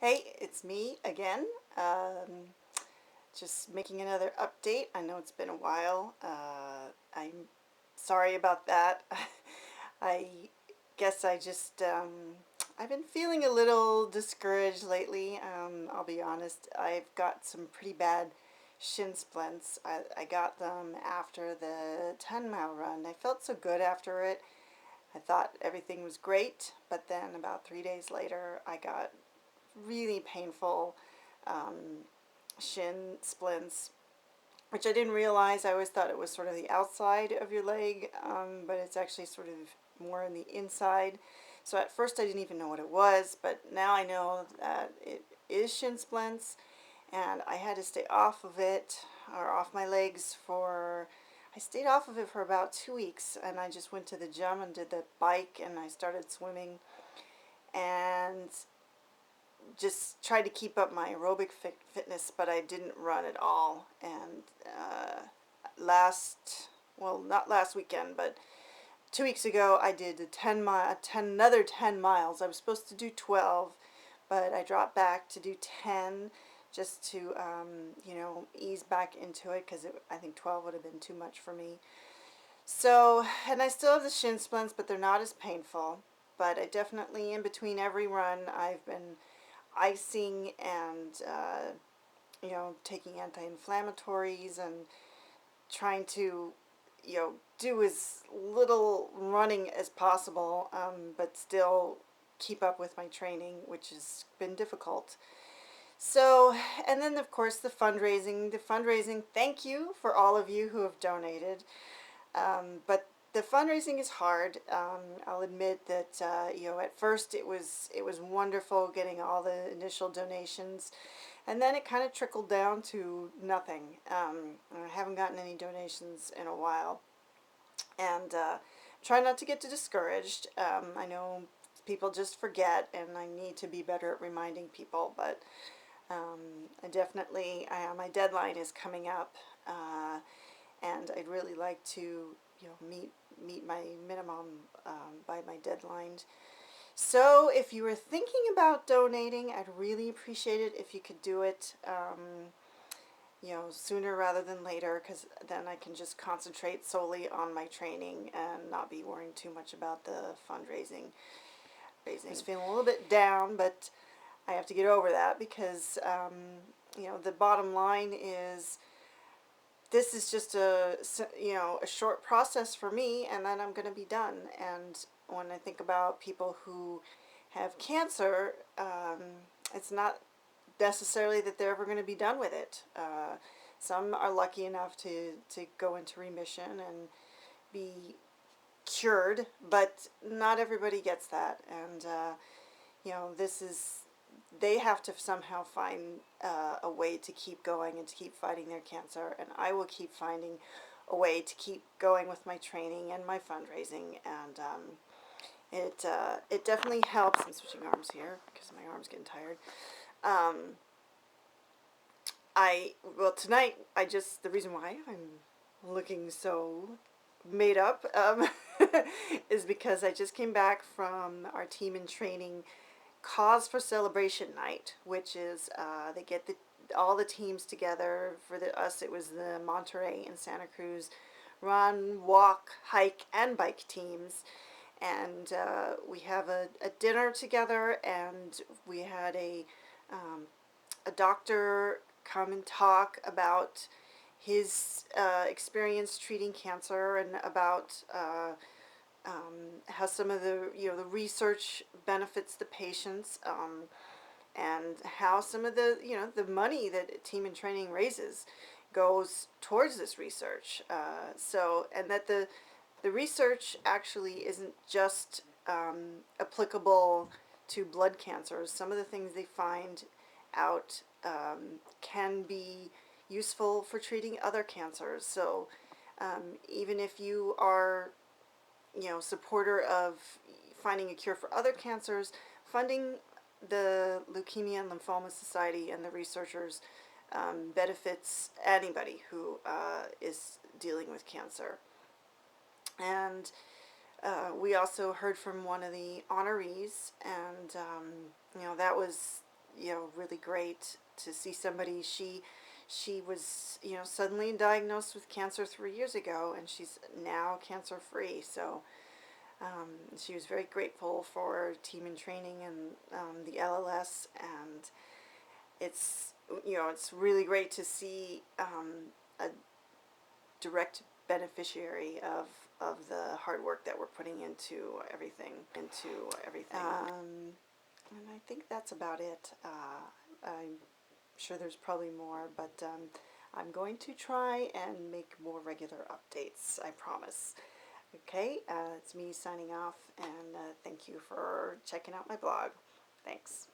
Hey, it's me again. Just making another update. I know it's been a while. I'm sorry about that. I guess I've been feeling a little discouraged lately. I'll be honest. I've got some pretty bad shin splints. I got them after the 10-mile run. I felt so good after it. I thought everything was great, but then about 3 days later, I got really painful um, shin splints, which I didn't realize. I always thought it was sort of the outside of your leg, but it's actually sort of more on the inside. So at first I didn't even know what it was, but now I know that it is shin splints, and I had to stay off of it, or off my legs for. I stayed off of it for about 2 weeks, and I just went to the gym and did the bike, and I started swimming, and just tried to keep up my aerobic fitness, but I didn't run at all. And not last weekend, but 2 weeks ago, I did another 10 miles. I was supposed to do 12, but I dropped back to do 10 just to, ease back into it because I think 12 would have been too much for me. So, and I still have the shin splints, but they're not as painful. But I definitely, in between every run, I've been icing and taking anti-inflammatories and trying to do as little running as possible, but still keep up with my training, which has been difficult. So, and then of course the fundraising, thank you for all of you who have donated. But the fundraising is hard. I'll admit that at first it was wonderful getting all the initial donations, and then it kind of trickled down to nothing. I haven't gotten any donations in a while, and try not to get too discouraged. I know people just forget, and I need to be better at reminding people. But my deadline is coming up, and I'd really like to meet my minimum by my deadline. So if you were thinking about donating, I'd really appreciate it if you could do it, sooner rather than later, because then I can just concentrate solely on my training and not be worrying too much about the fundraising. I was feeling a little bit down, but I have to get over that because, the bottom line is this is just a short process for me, and then I'm going to be done. And when I think about people who have cancer, it's not necessarily that they're ever going to be done with it. Some are lucky enough to go into remission and be cured, but not everybody gets that. And this is they have to somehow find a way to keep going and to keep fighting their cancer, and I will keep finding a way to keep going with my training and my fundraising. And it definitely helps. I'm switching arms here because my arm's getting tired. Tonight the reason why I'm looking so made up is because I just came back from our team in training Cause for Celebration Night, which is they get all the teams together. For us, it was the Monterey and Santa Cruz run, walk, hike, and bike teams. And we have a dinner together, and we had a doctor come and talk about his experience treating cancer, and about how some of the research benefits the patients, and how some of the money that Team in Training raises goes towards this research. And that the research actually isn't just applicable to blood cancers. Some of the things they find out can be useful for treating other cancers. So even if you are supporter of finding a cure for other cancers, funding the Leukemia and Lymphoma Society and the researchers benefits anybody who is dealing with cancer. And we also heard from one of the honorees, and that was really great to see somebody. She was, suddenly diagnosed with cancer 3 years ago, and she's now cancer free. So she was very grateful for Team in Training and the LLS, and it's it's really great to see a direct beneficiary of the hard work that we're putting into everything. And I think that's about it. I'm sure there's probably more, but I'm going to try and make more regular updates, I promise. Okay, it's me signing off, and thank you for checking out my blog. Thanks.